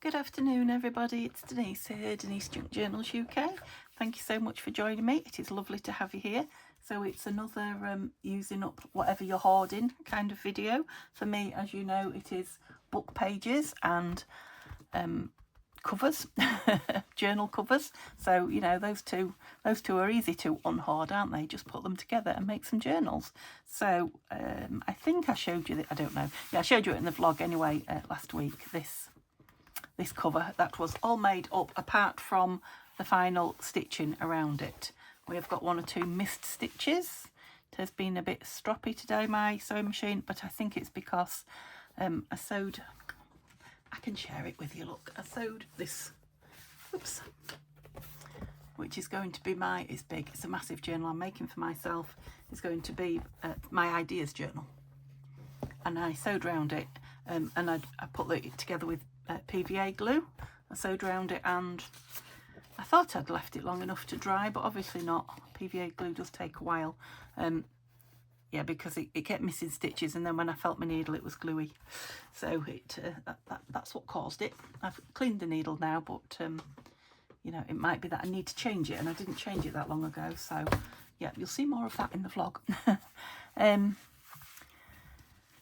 Good afternoon, everybody. It's Denise here, Denise Junk Journals UK. Thank you so much for joining me. It is lovely to have you here. So it's another using up whatever you're hoarding kind of video. For me, as you know, it is book pages and covers, journal covers. So you know those two are easy to unhoard, aren't they? Just put them together and make some journals. So I think I showed you that. I don't know. Yeah, I showed you it in the vlog anyway last week. This cover that was all made up apart from the final stitching around it. We have got one or two missed stitches. It has been a bit stroppy today, my sewing machine, but I think it's because I sewed, I can share it with you, look, I sewed this, oops, which is going to be it's big, it's a massive journal I'm making for myself. It's going to be my ideas journal. And I sewed around it and I put it together with PVA glue. I sewed around it and I thought I'd left it long enough to dry, but obviously not. PVA glue does take a while. Yeah, because it kept missing stitches, and then when I felt my needle it was gluey. So that's what caused it. I've cleaned the needle now, but you know, it might be that I need to change it, and I didn't change it that long ago. So yeah, you'll see more of that in the vlog.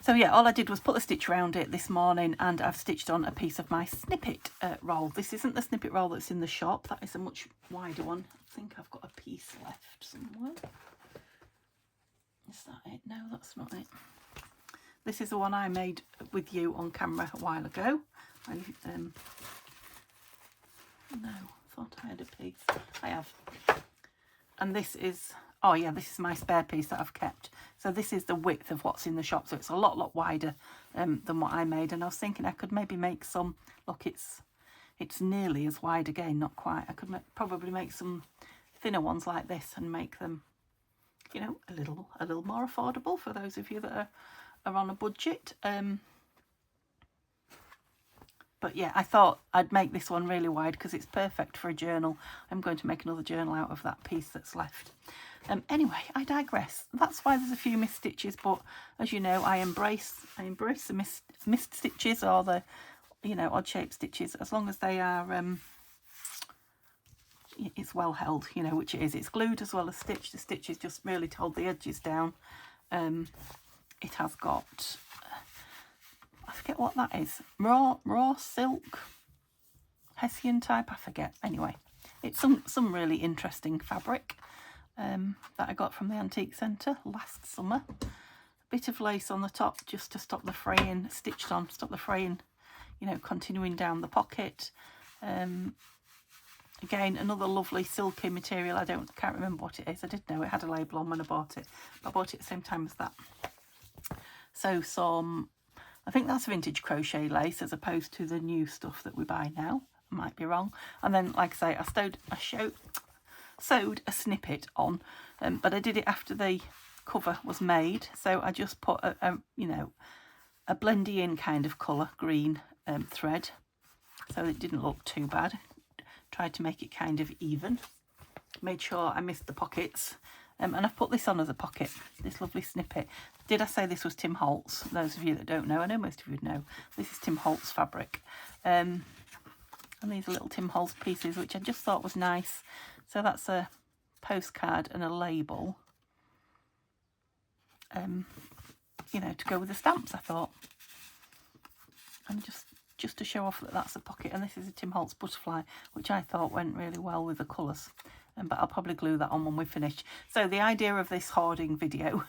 So yeah, all I did was put the stitch around it this morning, and I've stitched on a piece of my snippet roll. This isn't the snippet roll that's in the shop. That is a much wider one. I think I've got a piece left somewhere. Is that it? No, that's not it. This is the one I made with you on camera a while ago. No, thought I had a piece. I have. And this is, oh yeah, this is my spare piece that I've kept. So this is the width of what's in the shop. So it's a lot wider than what I made. And I was thinking I could maybe make some, look, it's nearly as wide again, not quite. I could probably make some thinner ones like this and make them, you know, a little more affordable for those of you that are on a budget. But yeah, I thought I'd make this one really wide because it's perfect for a journal. I'm going to make another journal out of that piece that's left. Anyway, I digress. That's why there's a few missed stitches, but as you know, I embrace the missed stitches, or the, you know, odd shaped stitches, as long as they are it's well held, you know, which it is. It's glued as well as stitched. The stitch is just really to hold the edges down. It has got, I forget what that is, raw silk, Hessian type, I forget. Anyway, it's some really interesting fabric that I got from the antique centre last summer. A bit of lace on the top just to stop the fraying, stitched on, stop the fraying, you know, continuing down the pocket. Again, another lovely silky material. I can't remember what it is. I did know it had a label on when I bought it. I bought it at the same time as that. So I think that's vintage crochet lace as opposed to the new stuff that we buy now. I might be wrong. And then, like I say, I sewed a snippet on, but I did it after the cover was made. So I just put you know, a blendy in kind of colour, green thread, so it didn't look too bad. Tried to make it kind of even. Made sure I missed the pockets. And I've put this on as a pocket, this lovely snippet. Did I say this was Tim Holtz? Those of you that don't know, I know most of you know, this is Tim Holtz fabric. And these are little Tim Holtz pieces, which I just thought was nice. So that's a postcard and a label, you know, to go with the stamps, I thought. And just to show off that that's a pocket. And this is a Tim Holtz butterfly, which I thought went really well with the colours. But I'll probably glue that on when we're finished. So the idea of this hoarding video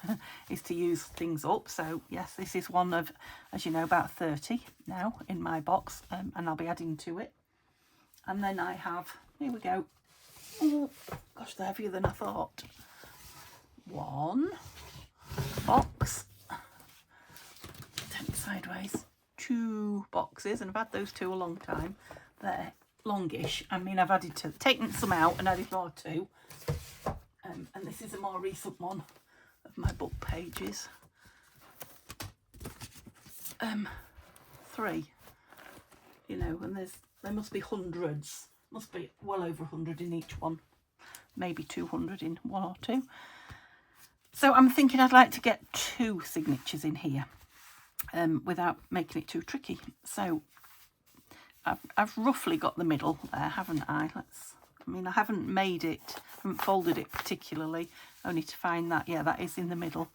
is to use things up. So yes, this is one of, as you know, about 30 now in my box, and I'll be adding to it. And then I have, here we go. Oh gosh, they're heavier than I thought. One box, turn it sideways, 2 boxes, and I've had those 2 a long time. They're longish. I mean, I've taken some out and added more too. And this is a more recent one of my book pages. 3, you know, and there must be hundreds, must be well over 100 in each one, maybe 200 in one or two. So I'm thinking I'd like to get 2 signatures in here without making it too tricky. So I've roughly got the middle there, haven't I? I mean, I haven't made it, I haven't folded it particularly, only to find that, yeah, that is in the middle.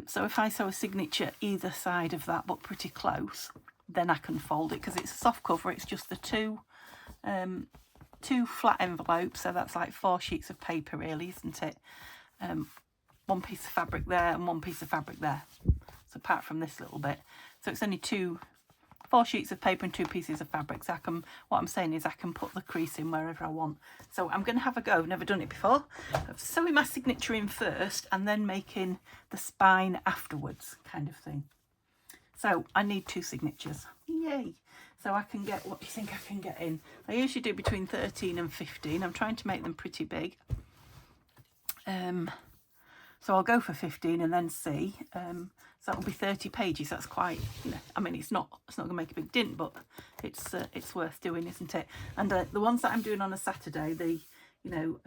So if I sew a signature either side of that, but pretty close, then I can fold it, because it's a soft cover. It's just the two flat envelopes, so that's like 4 sheets of paper really, isn't it? One piece of fabric there and one piece of fabric there. So apart from this little bit, so it's only 4 sheets of paper and 2 pieces of fabric. So what I'm saying is I can put the crease in wherever I want. So I'm going to have a go, never done it before, of sewing my signature in first and then making the spine afterwards, kind of thing. So I need 2 signatures, yay. So I can get, what do you think I can get in? I usually do between 13 and 15. I'm trying to make them pretty big. So I'll go for 15 and then see. So that'll be 30 pages. That's quite, you know, I mean, it's not going to make a big dint, but it's worth doing, isn't it? And the ones that I'm doing on a Saturday, the, you know,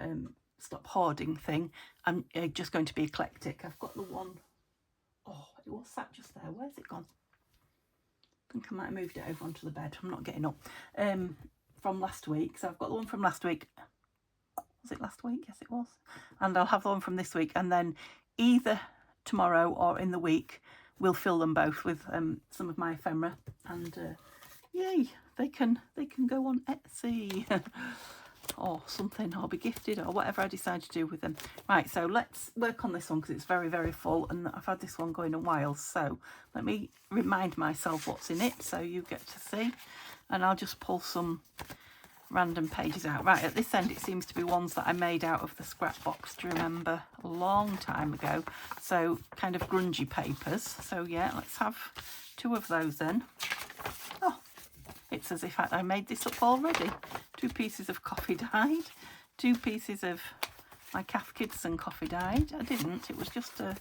stop hoarding thing, I'm just going to be eclectic. I've got the one, oh, it was sat just there. Where's it gone? I think I might have moved it over onto the bed. I'm not getting up. From last week. So I've got the one from last week. Was it last week? Yes, it was. And I'll have the one from this week. And then either tomorrow or in the week, we'll fill them both with some of my ephemera. And yay, they can go on Etsy. Or something, or be gifted, or whatever I decide to do with them. Right, so let's work on this one, because it's very, very full, and I've had this one going a while. So let me remind myself what's in it, so you get to see. And I'll just pull some random pages out. Right, at this end it seems to be ones that I made out of the scrap box, do you remember, a long time ago. So kind of grungy papers. So yeah, let's have 2 of those then. Oh, it's as if I made this up already. 2 pieces of coffee dyed, 2 pieces of my Cath Kidston coffee dyed. I didn't, it was just a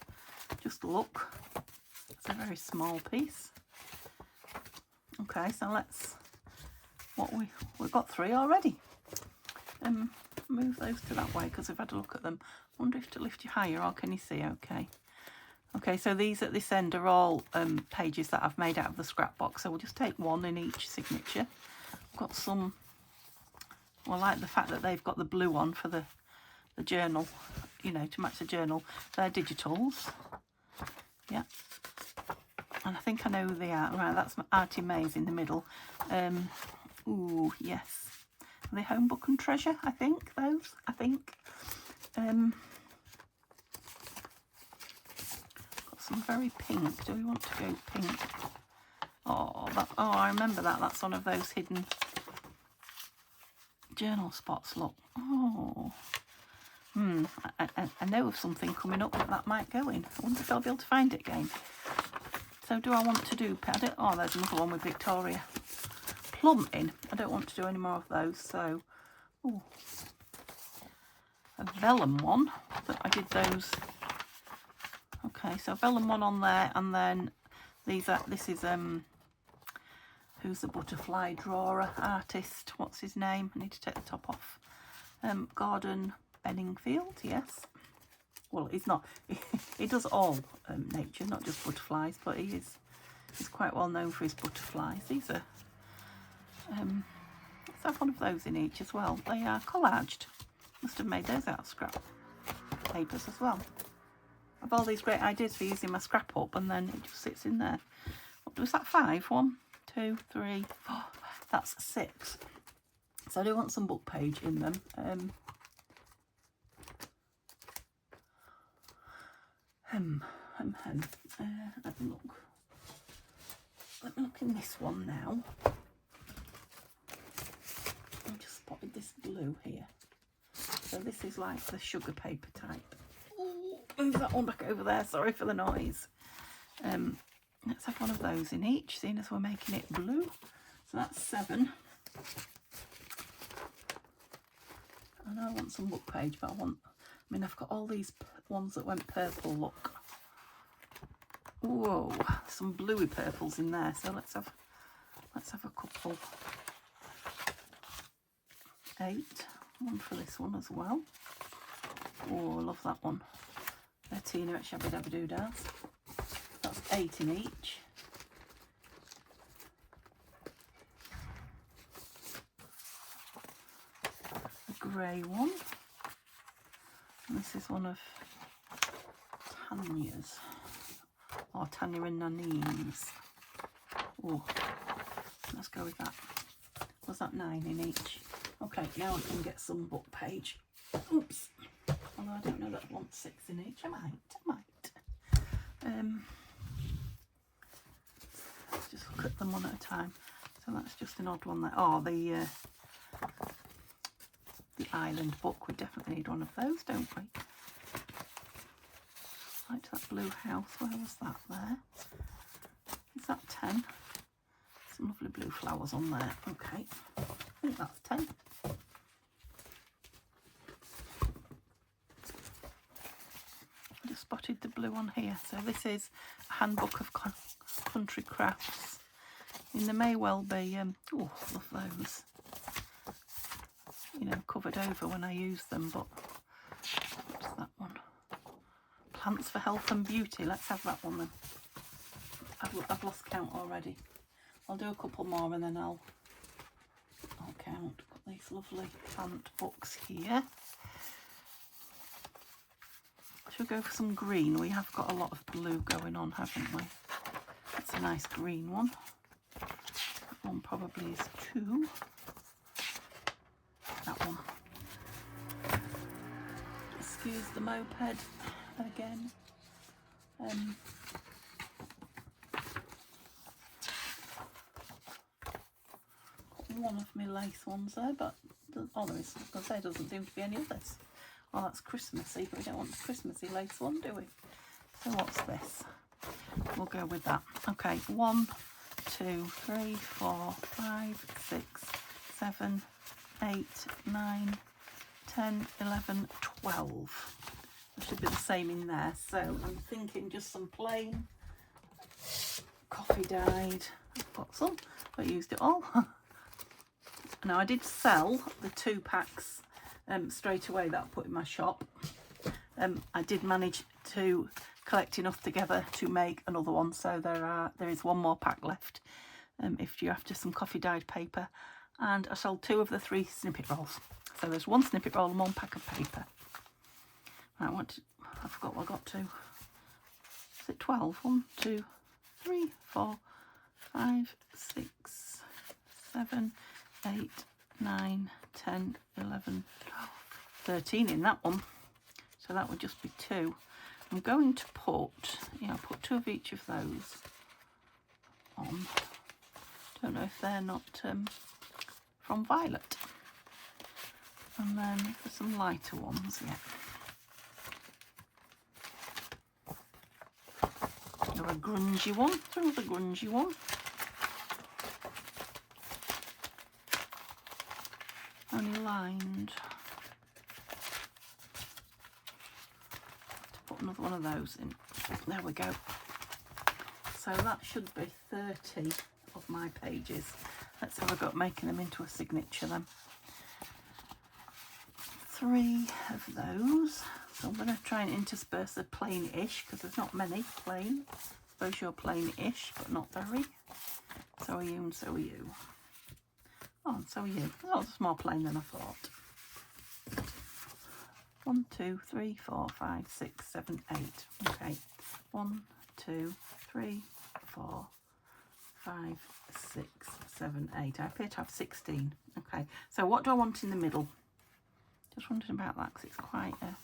look. It's a very small piece. Okay, so let's, we've got 3 already. Move those to that way, because I've had a look at them. Wonder if to lift you higher, or can you see okay? Okay, so these at this end are all pages that I've made out of the scrap box. So we'll just take 1 in each signature. I've got some, well, I like the fact that they've got the blue on for the journal, you know, to match the journal. They're digitals. Yeah. And I think I know who they are. Right, that's my Artie Mays in the middle. Ooh, yes. Are they Home Book and Treasure, I think, those? I think. Got some very pink. Do we want to go pink? Oh, I remember that. That's one of those hidden journal spots, look. Oh. I know of something coming up that might go in. I wonder if I'll be able to find it again. So do I want to do, oh, there's another one with Victoria Plum in. I don't want to do any more of those, so, ooh, a vellum one, that I did those. Okay, so vellum one on there, and then this is, who's the butterfly drawer artist? What's his name? I need to take the top off. Gordon Benningfield, yes. Well, he's not, he does all nature, not just butterflies, but he's quite well known for his butterflies. These are, let's have one of those in each as well. They are collaged. Must have made those out of scrap papers as well. I've all these great ideas for using my scrap up, and then it just sits in there. What was that, 5? 1, 2, 3, 4. That's 6. So I do want some book page in them. Let me look. Let me look in this one now. I've just spotted this blue here. So this is like the sugar paper type. Ooh, move that one back over there. Sorry for the noise. Let's have one of those in each, seeing as we're making it blue. So that's 7. I know I want some book page, but I mean, I've got all these ones that went purple, look. Whoa, some bluey purples in there. So let's have a couple. 8. One for this one as well. Oh, I love that one. They're Tina at Shabby Dabba Doo Daz. That's 8 in each. grey one. And this is one of Tanya's, or Tanya and Nanine's. Oh, let's go with that. Was that 9 in each? Okay, now I can get some book page. Oops. Although I don't know that I want 6 in each. I might. Just look at them one at a time. So that's just an odd one there. Oh, the island book. We definitely need one of those, don't we? Like that blue house. Where was that there? Is that 10? Some lovely blue flowers on there. Okay. I think that's 10. I just spotted the blue one here. So this is a handbook of country crafts. And there may well be, oh, love those. You know, covered over when I use them, but what's that one? Plants for Health and Beauty. Let's have that one then. I've lost count already. I'll do a couple more and then I'll count. Got these lovely plant books here. Should we go for some green? We have got a lot of blue going on, haven't we? That's a nice green one. That one probably is 2. That one. Excuse the moped again. One of my lace ones there, but oh, there is. I was going to say, doesn't seem to be any others. Oh, that's Christmassy, but we don't want a Christmassy lace one, do we? So what's this? We'll go with that. Okay, 1, 2, 3, 4, 5, 6, 7, 8, 9, 10, 11, 12. There should be the same in there. So I'm thinking just some plain coffee dyed. I've got some, but I used it all. Now I did sell the 2 packs straight away that I put in my shop. I did manage to collect enough together to make another one, so there is 1 more pack left if you're after some coffee dyed paper. And I sold 2 of the 3 snippet rolls, so there's 1 snippet roll and 1 pack of paper. I forgot what I got to. Is it 12? 1, 2, 3, 4, 5, 6, 7, 8, 9, 10, 11, 12, 13 in that one. So that would just be 2. I'm going to put, I'll put 2 of each of those on. Don't know if they're not from Violet. And then for some lighter ones, a grungy one. There was a grungy one. Only lined. To put another one of those in. There we go. So that should be 30 of my pages. Let's have a go at making them into a signature then. 3 of those. So I'm going to try and intersperse a plain-ish, because there's not many plain. I suppose you're plain-ish, but not very. So are you, and so are you. Oh, and so are you. Oh, it's more plain than I thought. 1, 2, 3, 4, 5, 6, 7, 8. Okay. 1, 2, 3, 4, 5, 6, 7, 8. I appear to have 16. Okay. So what do I want in the middle? Just wondering about that, because it's quite a...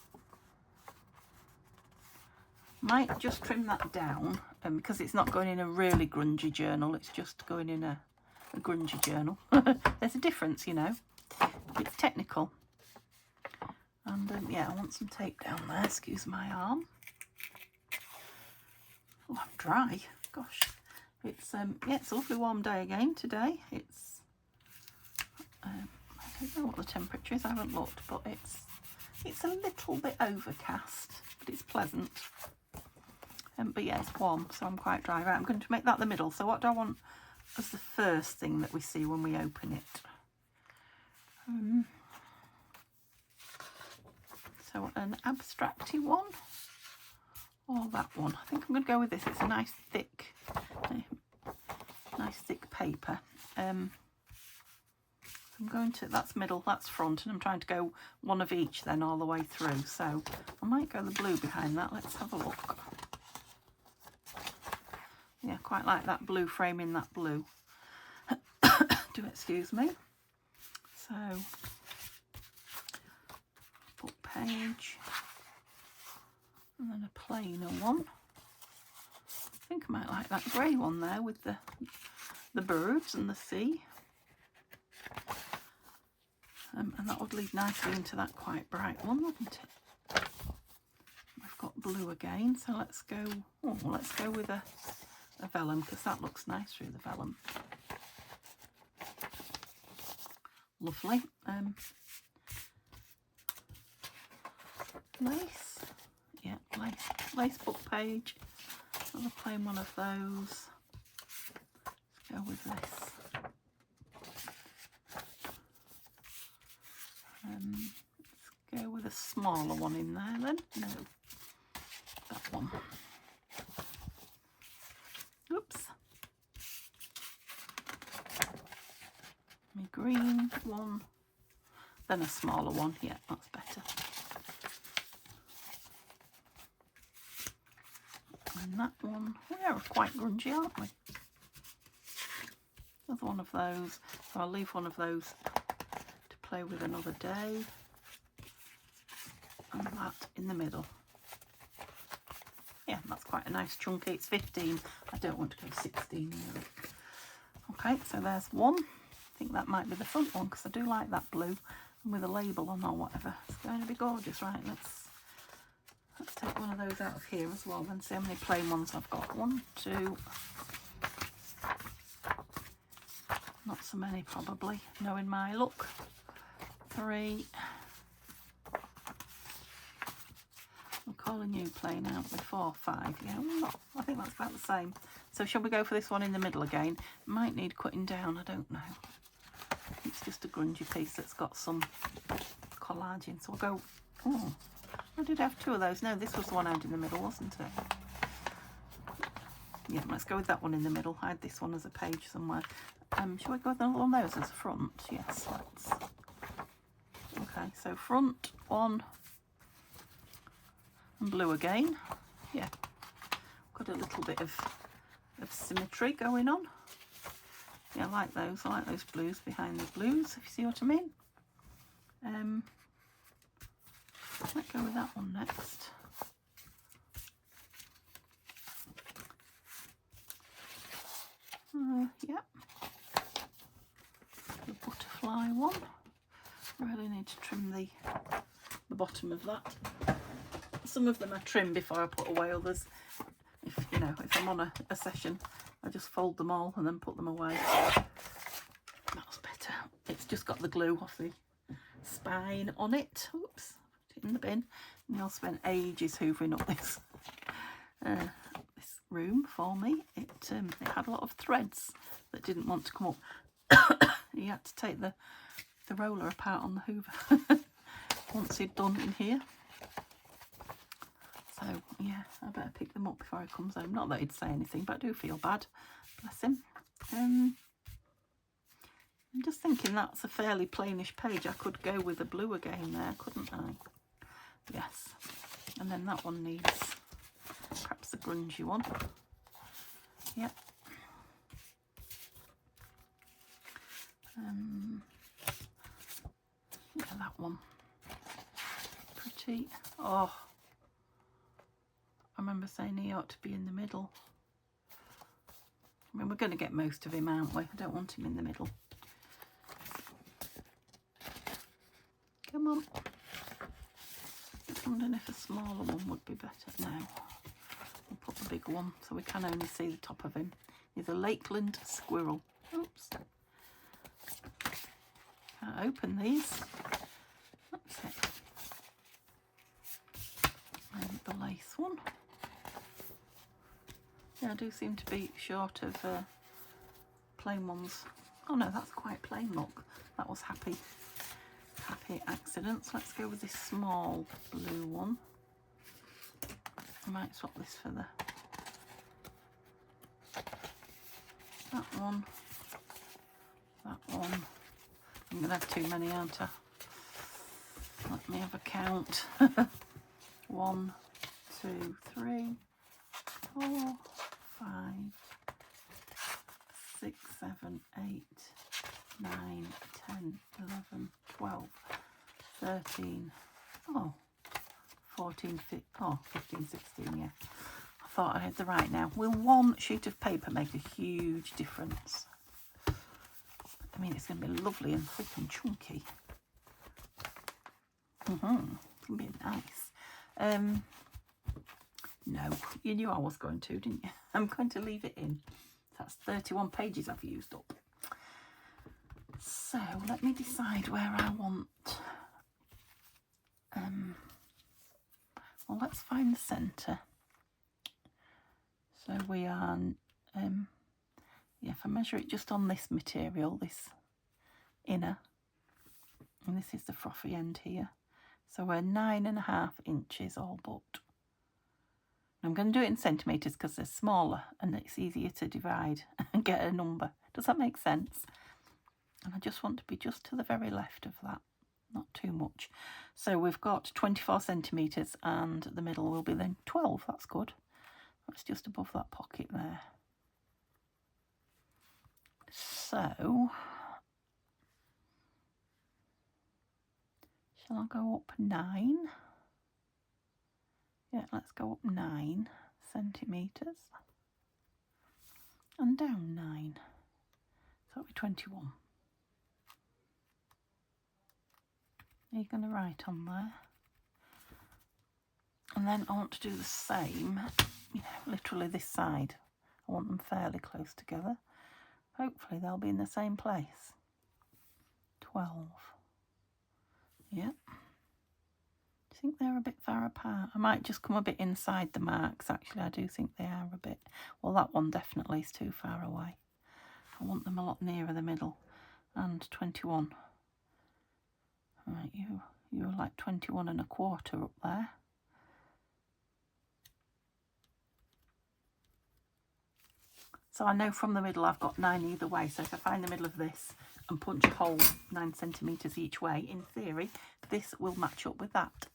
Might just trim that down, because it's not going in a really grungy journal. It's just going in a grungy journal. There's a difference, you know. It's technical. And yeah, I want some tape down there. Excuse my arm. Oh, I'm dry. Gosh. It's yeah, it's a lovely warm day again today. It's I don't know what the temperature is. I haven't looked, but it's a little bit overcast, but it's pleasant. But yeah, it's warm, so I'm quite dry. Right, I'm going to make that the middle. So what do I want as the first thing that we see when we open it? So an abstracty one, or that one. I think I'm going to go with this. It's a nice thick paper. I'm going to, that's middle, that's front, and I'm trying to go one of each then all the way through. So I might go the blue behind that. Let's have a look. Yeah, quite like that blue frame in that blue. Do excuse me. So, book page, and then a plainer one. I think I might like that grey one there with the birds and the sea. And that would lead nicely into that quite bright one, wouldn't it? I've got blue again, so let's go with a vellum, because that looks nice through the vellum. Lovely. Lace. Yeah, lace book page. Another plain one of those. Let's go with this. Let's go with a smaller one in there then. No, that one. Oops. My green one, then a smaller one. Yeah, that's better. And that one, we are quite grungy, aren't we? Another one of those. So I'll leave one of those to play with another day. And that in the middle. Yeah, that's quite a nice chunky. It's 15. I don't want to go 16 here. Okay, so there's one. I think that might be the front one, because I do like that blue and with a label on or whatever. It's going to be gorgeous. Right, let's take one of those out of here as well, then see how many plain ones I've got. 1, 2, not so many probably, knowing my luck. 3. I'm calling you plain out with 4, 5. Yeah, I think that's about the same. So shall we go for this one in the middle again? Might need cutting down, I don't know. It's just a grungy piece that's got some collage in. So we'll go, oh, I did have 2 of those. No, this was the one out in the middle, wasn't it? Yeah, let's go with that one in the middle. Hide this one as a page somewhere. Shall we go with another one of those as a front? Yes, let's. Okay, so front one and blue again. Yeah, got a little bit of symmetry going on. Yeah, I like those. I like those blues behind the blues, if you see what I mean. Let's go with that one next. Yeah. The butterfly one. Really need to trim the bottom of that. Some of them I trim before I put away, others, if I'm on a session, I just fold them all and then put them away. That's better. It's just got the glue off the spine on it. Oops, put it in the bin. Neil spent ages hoovering up this room for me. It had a lot of threads that didn't want to come up. He had to take the roller apart on the hoover once he'd done in here. So yeah, I better pick them up before he comes home. Not that he'd say anything, but I do feel bad. Bless him. I'm just thinking that's a fairly plainish page. I could go with the blue again there, couldn't I? Yes. And then that one needs perhaps a grungy one. Yep. Yeah, that one. Pretty. Oh, I remember saying he ought to be in the middle. I mean, we're going to get most of him, aren't we? I don't want him in the middle. Come on. I'm wondering if a smaller one would be better. No. We'll put the big one so we can only see the top of him. He's a Lakeland squirrel. Oops. Can't open these. That's it. And the lace one. Yeah, I do seem to be short of plain ones. Oh no, that's quite plain, look. That was happy accidents. Let's go with this small blue one. I might swap this for that one, I'm going to have too many, aren't I? Let me have a count. 1, 2, 3, 4, 5, 6, 7, 8, 9, 10, 11, 12, 13, 14, 15, 15, 16, yeah. I thought I had the right now. Will one sheet of paper make a huge difference? I mean, it's going to be lovely and thick and chunky. It's going to be nice. No, you knew I was going to, didn't you? I'm going to leave it in. That's 31 pages I've used up. So let me decide where I want. Well, let's find the centre. So we are, yeah, if I measure it just on this material, this inner, and this is the frothy end here. So we're 9.5 inches all but. I'm going to do it in centimetres because they're smaller and it's easier to divide and get a number. Does that make sense? And I just want to be just to the very left of that, not too much. So we've got 24 centimetres and the middle will be then 12. That's good. That's just above that pocket there. So, shall I go up 9? Yeah, let's go up 9 centimetres and down 9. So it'll be 21. Are you going to write on there? And then I want to do the same, you know, literally this side. I want them fairly close together. Hopefully they'll be in the same place. 12. Yep. I think they're a bit far apart. I might just come a bit inside the marks. Actually, I do think they are a bit. Well, that one definitely is too far away. I want them a lot nearer the middle. And 21. Right, you're like 21.25 up there. So I know from the middle I've got 9 either way. So if I find the middle of this and punch a hole 9 centimetres each way, in theory, this will match up with that.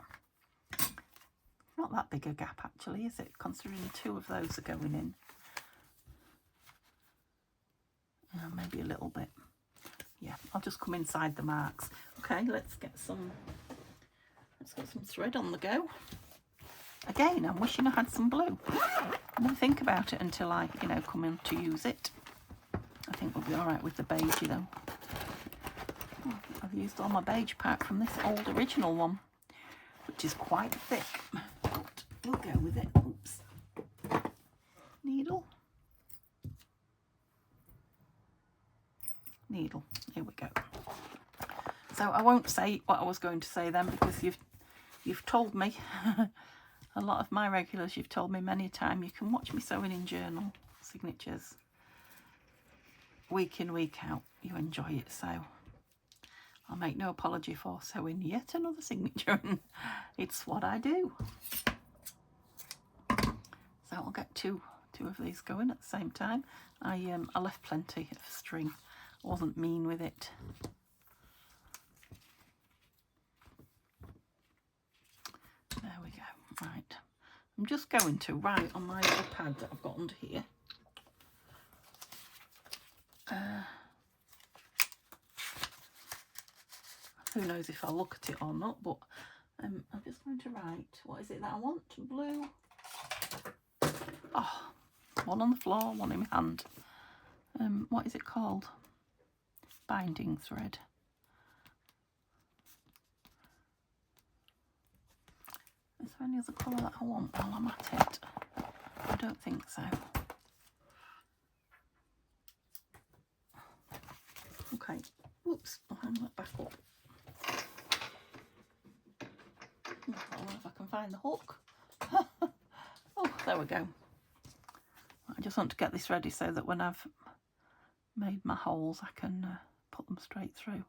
Not that big a gap actually, is it? Considering 2 of those are going in. Maybe a little bit. Yeah, I'll just come inside the marks. Okay, let's get some thread on the go. Again, I'm wishing I had some blue. I didn't think about it until I, come in to use it. I think we'll be all right with the beige, though. Oh, I've used all my beige part from this old original one, which is quite thick. But we'll go with it. Oops. Needle. Needle. Here we go. So I won't say what I was going to say then, because you've told me. A lot of my regulars, you've told me many a time, you can watch me sewing in journal signatures week in, week out. You enjoy it, so I'll make no apology for sewing yet another signature. It's what I do. So I'll get two of these going at the same time. I left plenty of string. I wasn't mean with it. There we go. Right. I'm just going to write on my little pad that I've got under here. Who knows if I'll look at it or not, but I'm just going to write, what is it that I want? Blue. Oh, one on the floor, one in my hand. What is it called? Binding thread. Is there any other colour that I want while I'm at it? I don't think so. Okay. Whoops. I'll hang that back up. I don't know if I can find the hook. Oh, there we go. I just want to get this ready so that when I've made my holes, I can put them straight through.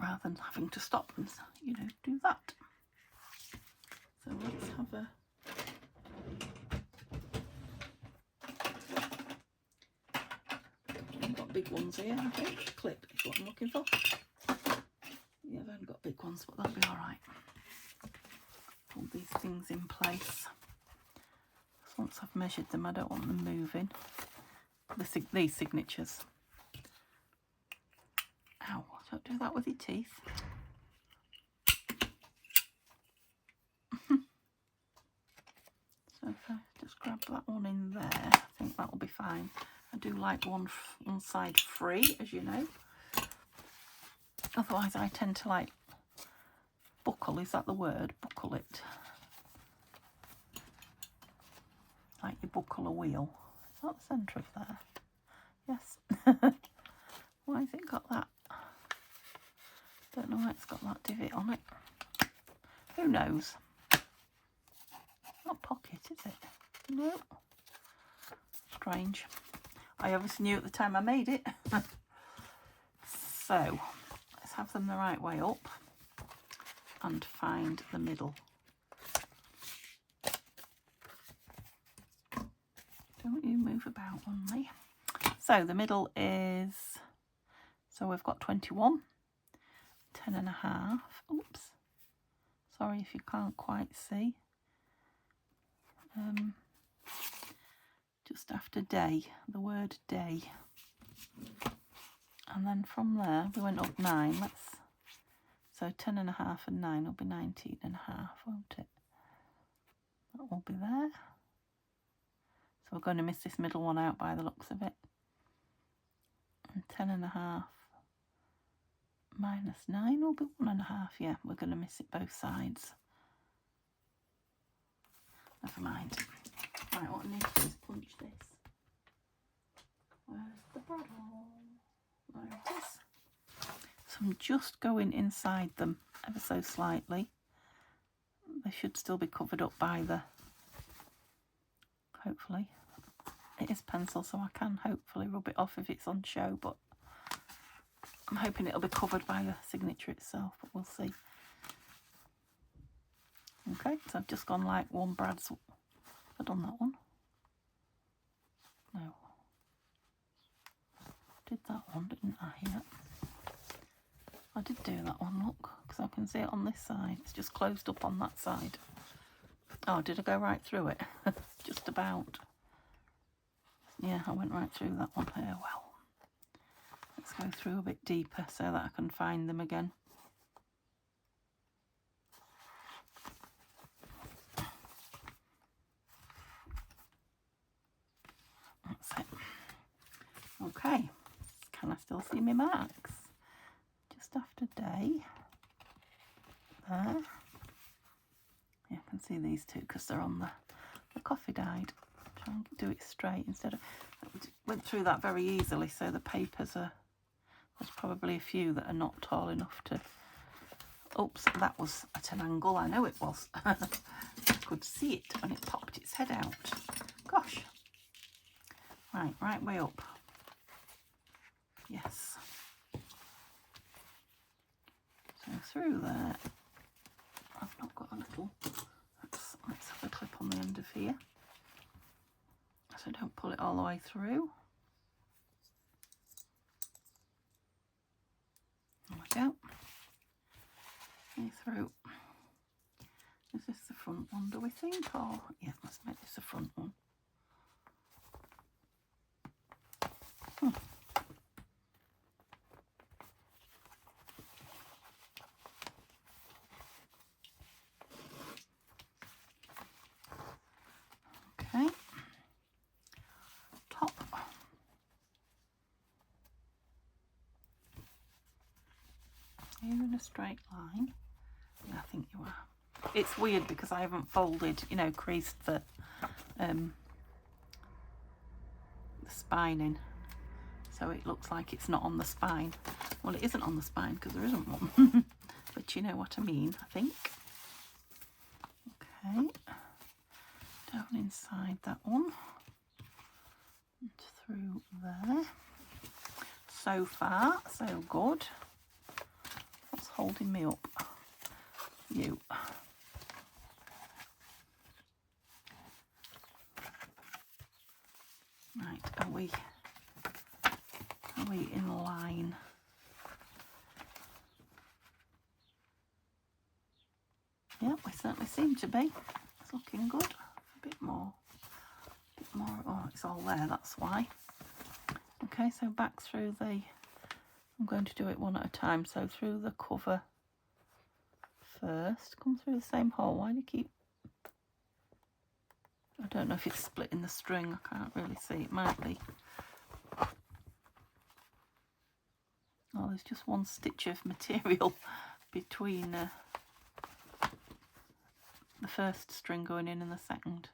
Rather than having to stop and, do that. So let's have got big ones here, I think. Clip is what I'm looking for. Yeah, I've only got big ones, but that'll be alright. Hold these things in place. Once I've measured them, I don't want them moving. These signatures. Ow, don't do that with your teeth. So if I just grab that one in there, I think that'll be fine. I do like one side free, as you know. Otherwise I tend to like buckle, is that the word? Buckle it. Like you buckle a wheel. Is that the centre of there? Yes. Why has it got that? Don't know why it's got that divot on it. Who knows? Not pocket, is it? No. Strange. I obviously knew at the time I made it. So, let's have them the right way up and find the middle. Don't you move about on me. So the middle is, so we've got 21, 10 and a half. Oops. Sorry if you can't quite see. Just after day, the word day. And then from there we went up 9. So 10 and a half and 9 will be 19 and a half, won't it? That will be there. So we're going to miss this middle one out by the looks of it. And 10 and a half minus 9 will be 1 and a half. Yeah, we're going to miss it both sides. Never mind. Right, what I need to do is punch this. Where's the brad hole? There it is. So I'm just going inside them ever so slightly. They should still be covered up by the, hopefully. It is pencil, so I can hopefully rub it off if it's on show, but I'm hoping it'll be covered by the signature itself, but we'll see. Okay, so I've just gone like one Brad's. Have I done that one? No. Did that one, didn't I? Yeah. I did do that one, look, because I can see it on this side. It's just closed up on that side. Oh, did I go right through it? Just about. Yeah, I went right through that one. Oh, well. Let's go through a bit deeper so that I can find them again. That's it. Okay. Can I still see my marks? Just after day. There. Yeah, I can see these two because they're on the coffee dyed. Try and do it straight instead of, went through that very easily, so the papers are, there's probably a few that are not tall enough to, oops, that was at an angle, I know it was. I could see it when it popped its head out. Gosh. Right way up. Yes. So through there, I've not got a little, let's have a clip on the end of here. So don't pull it all the way through. There we go. Okay, through. Is this the front one, do we think? Or, yeah, let's make this the front one. Okay. Top. Are you in a straight line? Yeah, I think you are. It's weird because I haven't folded, you know, creased the spine in. So it looks like it's not on the spine. Well, it isn't on the spine because there isn't one. But you know what I mean, I think. Okay. Down inside that one. And through there. So far, so good. What's holding me up? You. Right, are we we in line? Yeah, we certainly seem to be. It's looking good. A bit more. Oh, it's all there, that's why. Okay, so back through the, I'm going to do it one at a time. So through the cover first, come through the same hole. Why do you keep, I don't know if it's splitting the string. I can't really see. It might be. Oh, there's just one stitch of material between the first string going in and the second.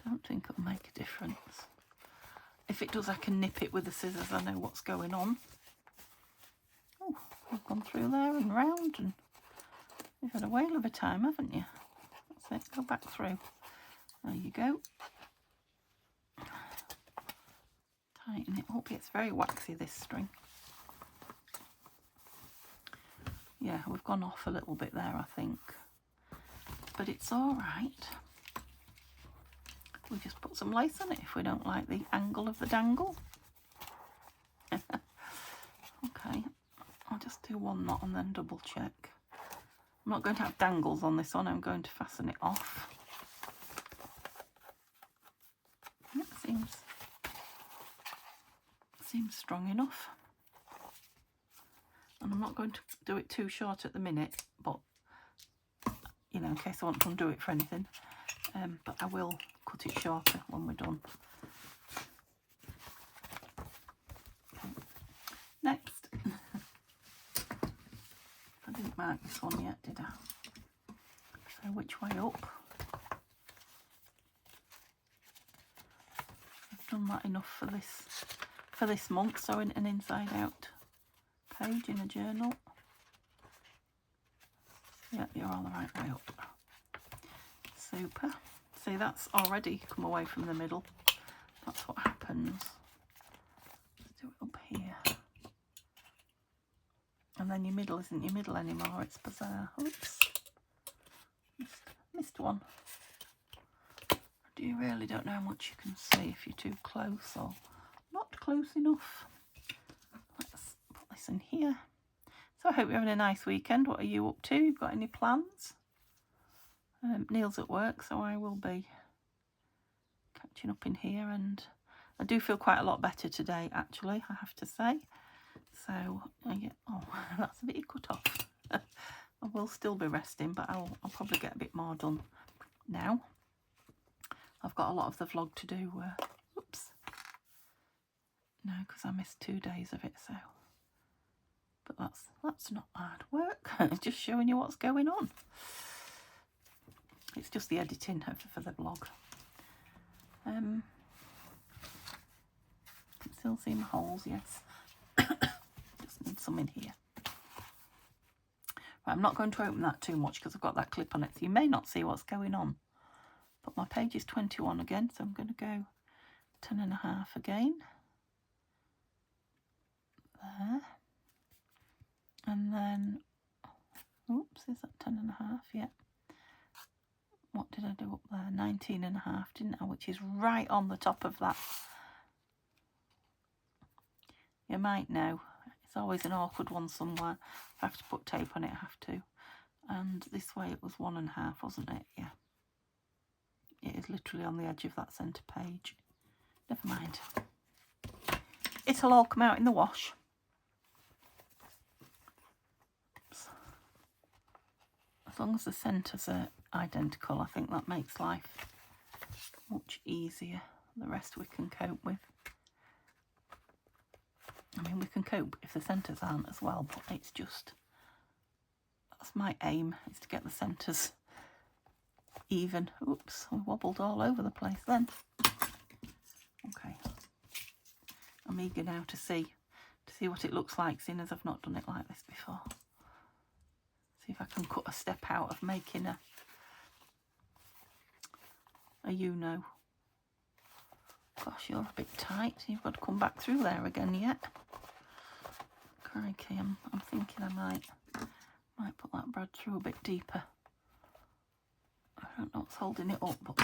Don't think it'll make a difference. If it does, I can nip it with the scissors. I know what's going on. Oh, I've gone through there and round, and you've had a whale of a time, haven't you? That's it. Go back through. There you go. Tighten it up. It's very waxy, this string. Yeah, we've gone off a little bit there, I think. But it's all right. We just put some lace on it if we don't like the angle of the dangle. Okay, I'll just do one knot and then double check. I'm not going to have dangles on this one. I'm going to fasten it off. It seems strong enough. And I'm not going to do it too short at the minute, but you know, in case I want to undo it for anything. But I will cut it shorter when we're done. Okay. Next. I didn't mark this one yet, did I? So which way up? I've done that enough for this month, sewing an inside out page in a journal. Yeah, you're all the right way up. Super. See, that's already come away from the middle. That's what happens. Let's do it up here. And then your middle isn't your middle anymore. It's bizarre. Oops. Missed one. You really don't know how much you can see if you're too close or not close enough. Let's put this in here. So I hope you're having a nice weekend. What are you up to? Got any plans? Neil's at work, so I will be catching up in here, and I do feel quite a lot better today, actually, I have to say. So, oh, that's a bit cut off. I will still be resting, but I'll probably get a bit more done now. I've got a lot of the vlog to do. Oops. No, because I missed 2 days of it, so. But that's not hard work. It's just showing you what's going on. It's just the editing for the vlog. Can still see my holes, yes. Just need some in here. Right, I'm not going to open that too much because I've got that clip on it, so you may not see what's going on. But my page is 21 again, so I'm going to go 10.5 again. There. And then, oops, is that 10.5? Yeah. What did I do up there? 19.5, didn't I? Which is right on the top of that. You might know. It's always an awkward one somewhere. If I have to put tape on it, I have to. And this way it was 1.5, wasn't it? Yeah. It is literally on the edge of that centre page. Never mind. It'll all come out in the wash. Oops. As long as the centres are identical, I think that makes life much easier. The rest we can cope with. I mean, we can cope if the centres aren't as well, but it's just, that's my aim, is to get the centres even. Oops, I wobbled all over the place then. Okay. I'm eager now to see what it looks like, seeing as I've not done it like this before. See if I can cut a step out of making a you-know. Gosh, you're a bit tight. You've got to come back through there again yet. Crikey, I'm thinking I might put that brad through a bit deeper. I don't know what's holding it up, but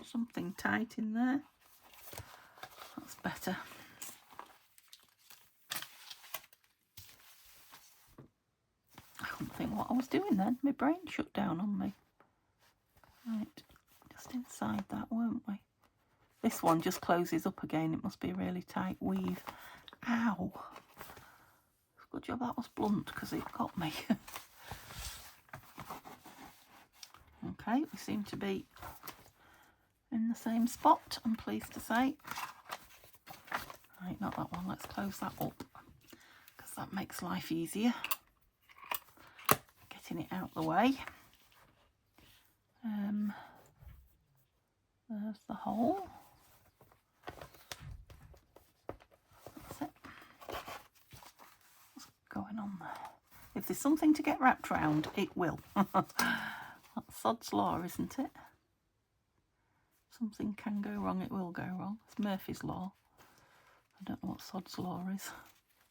something tight in there. That's better. what I was doing then. My brain shut down on me. Right, just inside that, weren't we? This one just closes up again. It must be a really tight weave. Ow. Good job that was blunt because it got me. Okay, we seem to be in the same spot, I'm pleased to say. Right, not that one. Let's close that up because that makes life easier. Getting it out the way. There's the hole. That's it. What's going on there? If there's something to get wrapped round, it will. That's sod's law, isn't it? Something can go wrong, it will go wrong. It's Murphy's law. I don't know what sod's law is.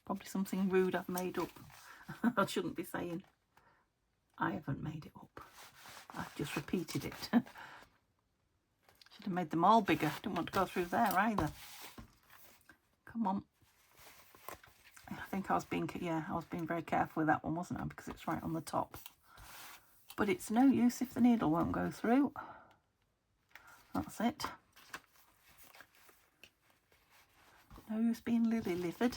Probably something rude I've made up. I shouldn't be saying. I haven't made it up. I've just repeated it. Should have made them all bigger. Didn't want to go through there either. Come on. I think I was being very careful with that one, wasn't I? Because it's right on the top. But it's no use if the needle won't go through. That's it. No use being lily-livered.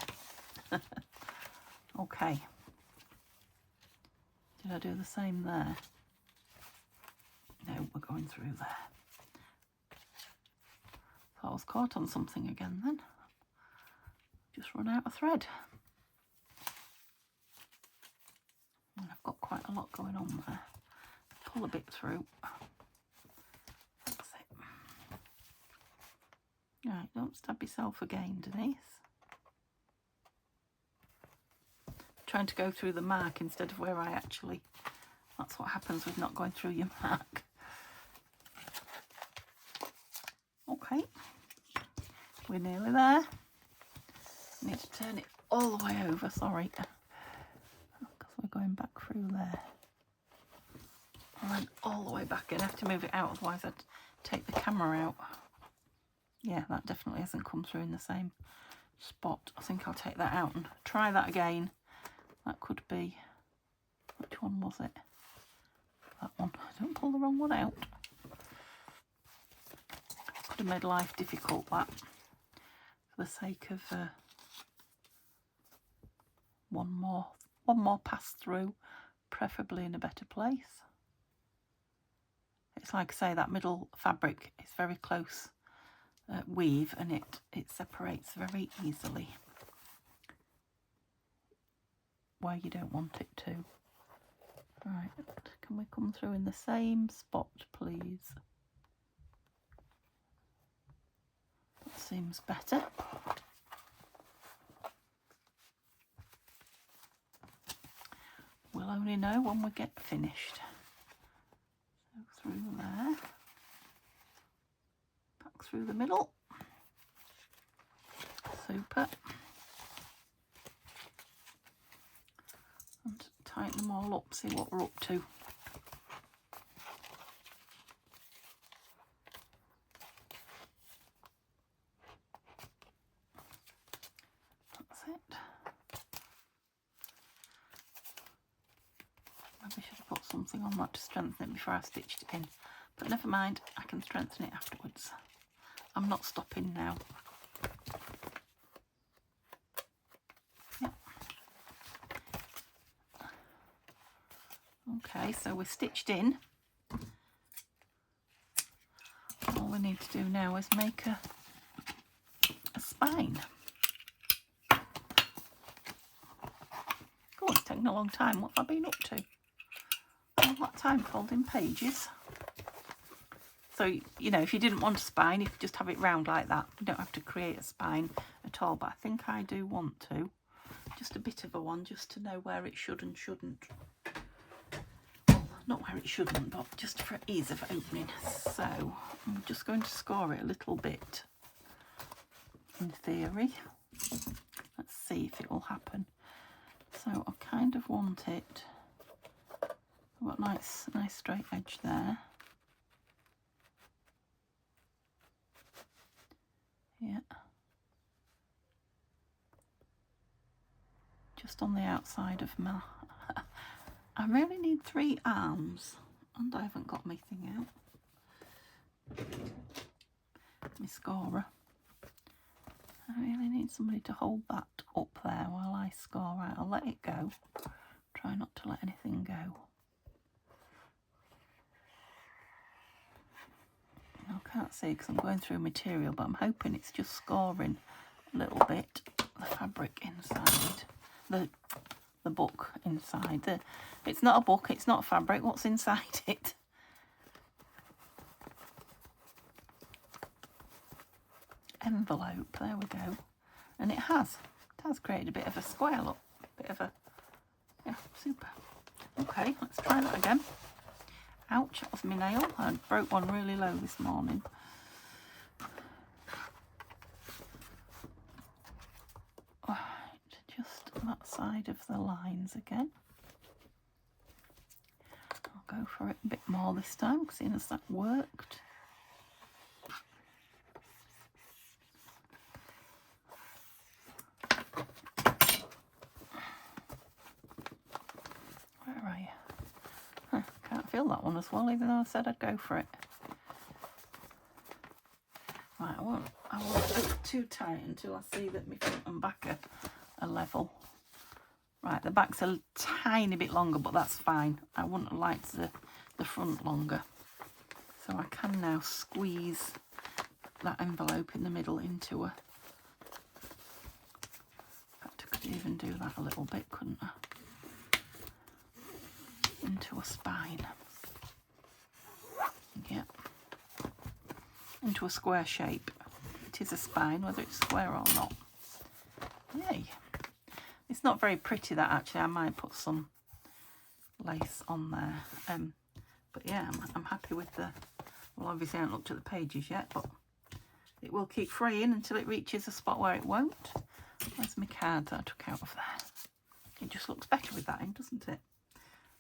Okay. Did I do the same there? No, we're going through there. Thought I was caught on something again then. Just run out of thread. And I've got quite a lot going on there. Pull a bit through. That's it. Right, don't stab yourself again, Denise. Trying to go through the mark instead of where I actually... That's what happens with not going through your mark. Okay. We're nearly there. Need to turn it all the way over, sorry. Because we're going back through there. And then all the way back in. I have to move it out, otherwise I'd take the camera out. Yeah, that definitely hasn't come through in the same spot. I think I'll take that out and try that again. That could be... Which one was it? That one. Don't pull the wrong one out. Could have made life difficult, that. For the sake of one more pass through, preferably in a better place. It's like I say, that middle fabric is very close weave, and it separates very easily where you don't want it to. Right, can we come through in the same spot, please? That seems better. We'll only know when we get finished. So through there, back through the middle. Super. And tighten them all up, see what we're up to. That's it. Maybe I should have put something on that to strengthen it before I stitched it in. But never mind, I can strengthen it afterwards. I'm not stopping now. Yep. Okay, so we're stitched in. All we need to do now is make a spine. Oh, it's taken a long time. What have I been up to? All that time folding pages. So, you know, if you didn't want a spine, you could just have it round like that. You don't have to create a spine at all, but I think I do want to. Just a bit of a one, just to know where it should and shouldn't. Well, not where it shouldn't, but just for ease of opening. So, I'm just going to score it a little bit, in theory. Let's see if it will happen. So, I kind of want it. I've got a nice straight edge there. Yeah, just on the outside of my I really need 3 arms, and I haven't got my thing out. My scorer. I really need somebody to hold that up there while I score. Right, I'll let it go. Try not to let anything go. I can't see because I'm going through material, but I'm hoping it's just scoring a little bit the fabric inside. The book inside. It's not a book, it's not fabric. What's inside it? Envelope, there we go. And it has created a bit of a square look. Bit of a, yeah, super. Okay, let's try that again. Ouch, that was my nail. I broke one really low this morning. Right, just that side of the lines again. I'll go for it a bit more this time, seeing as that worked. Where are you? Huh, can't feel that one as well, even though I said I'd go for it. Right, I won't do it too tight until I see that my front and back are level. Right, the back's a tiny bit longer, but that's fine. I wouldn't have liked the front longer. So I can now squeeze that envelope in the middle into a... In fact, I could even do that a little bit, couldn't I? Into a spine. Yeah. Into a square shape. It is a spine, whether it's square or not. Yay. It's not very pretty, that, actually. I might put some lace on there. But yeah, I'm happy with the... Well, obviously I haven't looked at the pages yet, but it will keep fraying until it reaches a spot where it won't. Where's my card that I took out of there? It just looks better with that in, doesn't it?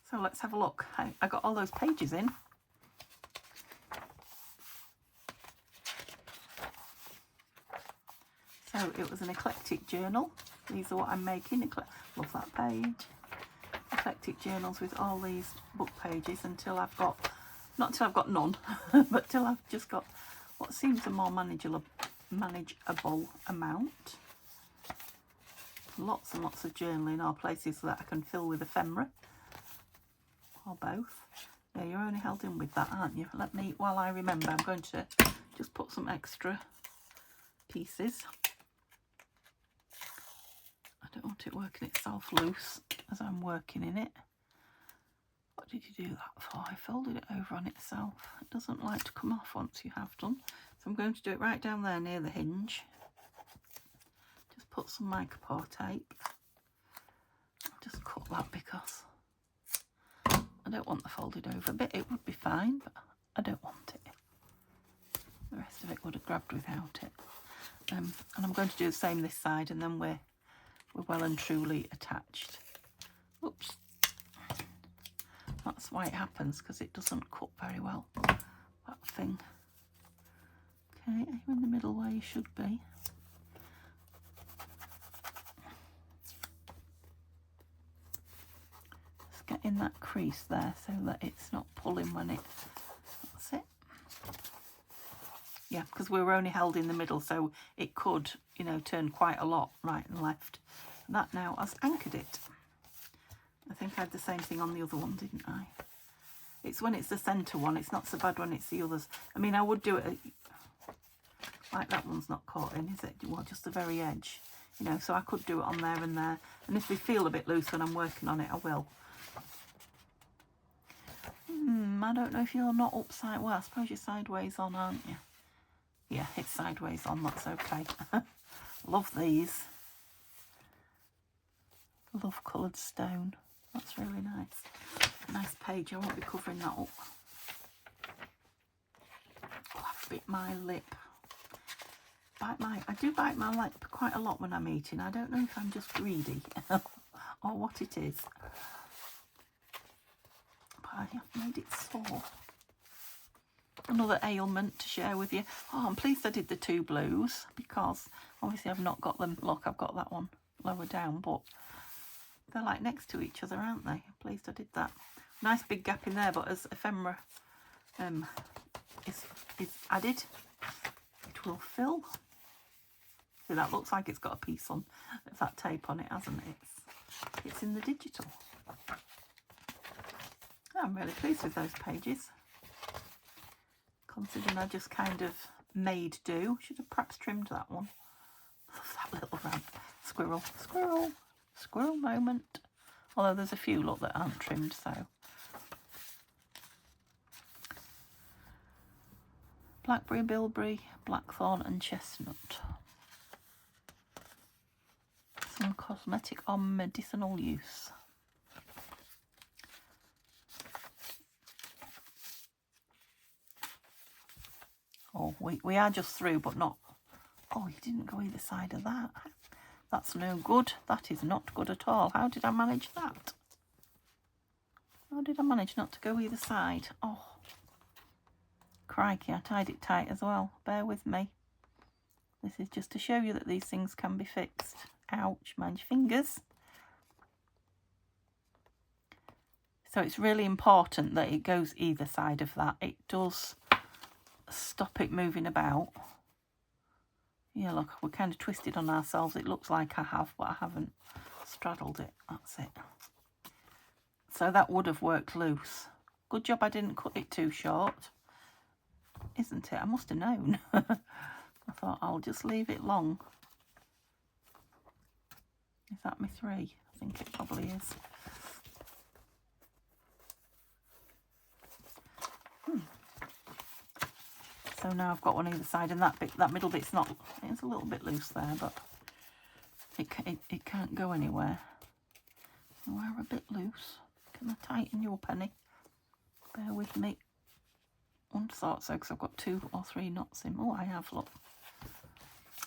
So let's have a look. I got all those pages in. So it was an eclectic journal. These are what I'm making. Love that page. Eclectic journals with all these book pages until I've got, not till I've got none, but till I've just got what seems a more manageable amount. Lots and lots of journaling, or places that I can fill with ephemera. Or both. Yeah, you're only held in with that, aren't you? Let me, while I remember, I'm going to just put some extra pieces. I don't want it working itself loose as I'm working in it. What did you do that for? I folded it over on itself. It doesn't like to come off once you have done. So I'm going to do it right down there near the hinge. Just put some micropore tape. I'll just cut that because I don't want the folded over bit. It would be fine, but I don't want it. The rest of it would have grabbed without it. And I'm going to do the same this side, and then we're well and truly attached. Oops. That's why it happens, because it doesn't cut very well, that thing. Okay, aim in the middle where you should be. Just get in that crease there so that it's not pulling when it... That's it. Yeah, because we were only held in the middle, so it could, you know, turn quite a lot right and left. And that now has anchored it. I think I had the same thing on the other one, didn't I? It's when it's the centre one, it's not so bad when it's the others. I mean, I would do it like that one's not caught in, is it? Well, just the very edge, you know, so I could do it on there and there. And if they feel a bit loose when I'm working on it, I will. I don't know if you're not upside. Well, I suppose you're sideways on, aren't you? Yeah, it's sideways on, that's okay. Love these. Love coloured stone. That's really nice. Nice page. I won't be covering that up. Oh, I've bit my lip. I do bite my lip quite a lot when I'm eating. I don't know if I'm just greedy or what it is. But I have made it sore. Another ailment to share with you. Oh, I'm pleased I did the 2 blues, because obviously I've not got them. Look, I've got that one lower down, but They're like next to each other, aren't they? I'm pleased I did that. Nice big gap in there, but as ephemera is added, it will fill. See, that looks like it's got a piece on, it's that tape on it, hasn't it? It's in the digital. I'm really pleased with those pages, considering I just kind of made do. Should have perhaps trimmed that one. That little squirrel moment. Although there's a few, look, that aren't trimmed, so. Blackberry, bilberry, blackthorn and chestnut. Some cosmetic or medicinal use. Oh, we are just through, but not. Oh, you didn't go either side of that. That's no good. That is not good at all. How did I manage that? How did I manage not to go either side? Oh, crikey, I tied it tight as well. Bear with me. This is just to show you that these things can be fixed. Ouch, mind your fingers. So it's really important that it goes either side of that. It does stop it moving about. Yeah, look, we're kind of twisted on ourselves. It looks like I have, but I haven't straddled it. That's it. So that would have worked loose. Good job I didn't cut it too short, isn't it? I must have known. I thought I'll just leave it long. Is that my 3? I think it probably is. So now I've got one either side, and that middle bit's not, it's a little bit loose there, but it can't go anywhere. So we're a bit loose. Can I tighten your penny? Bear with me. I wouldn't have thought so, because I've got 2 or 3 knots in. Oh, I have, look.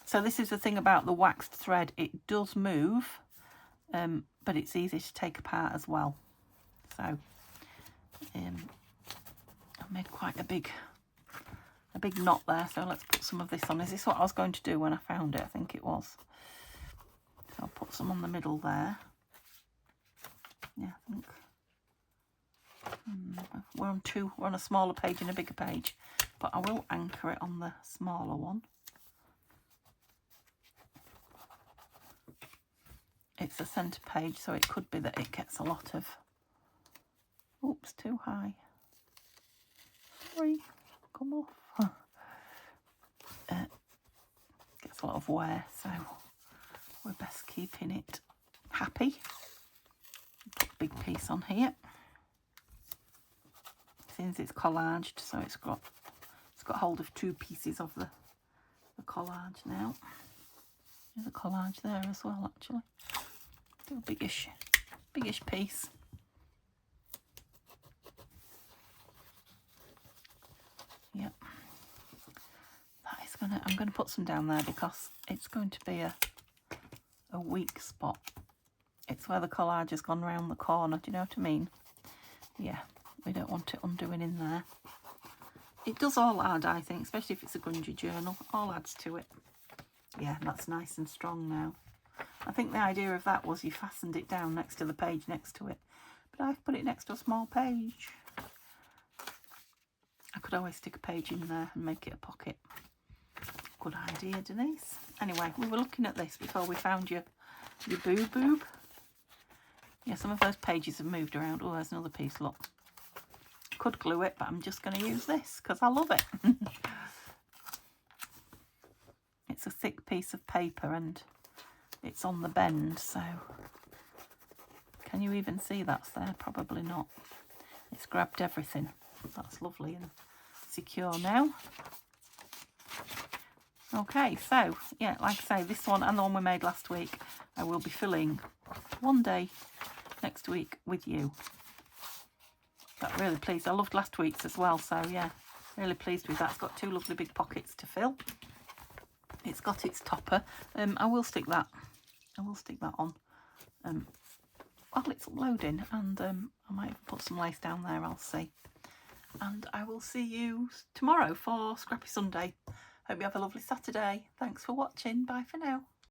So this is the thing about the waxed thread. It does move, but it's easy to take apart as well. So I made quite a big knot there, so let's put some of this on. Is this what I was going to do when I found it? I think it was. So I'll put some on the middle there. Yeah, I think we're on a smaller page and a bigger page, but I will anchor it on the smaller one. It's a centre page, so it could be that it gets a lot of, oops, too high. Sorry, come off. Gets a lot of wear, so we're best keeping it happy. Put a big piece on here. Since it's collaged, so it's got hold of 2 pieces of the collage now. There's a collage there as well, actually. Do a biggish piece. Yep. I'm going to put some down there because it's going to be a weak spot. It's where the collage has gone round the corner. Do you know what I mean? Yeah, we don't want it undoing in there. It does all add, I think, especially if it's a grungy journal. All adds to it. Yeah, that's nice and strong now. I think the idea of that was you fastened it down next to the page next to it. But I've put it next to a small page. I could always stick a page in there and make it a pocket. Good idea, Denise. Anyway, we were looking at this before we found your boob. Yeah, some of those pages have moved around. Oh, there's another piece, look. Could glue it, but I'm just going to use this because I love it. It's a thick piece of paper and it's on the bend, so can you even see that's there? Probably not. It's grabbed everything. That's lovely and secure now. Okay, so yeah, like I say, this one and the one we made last week, I will be filling one day next week with you. But really pleased. I loved last week's as well, so yeah, really pleased with that. It's got 2 lovely big pockets to fill. It's got its topper. I will stick that on while it's loading, and I might even put some lace down there, I'll see. And I will see you tomorrow for Scrappy Sunday. Hope you have a lovely Saturday. Thanks for watching. Bye for now.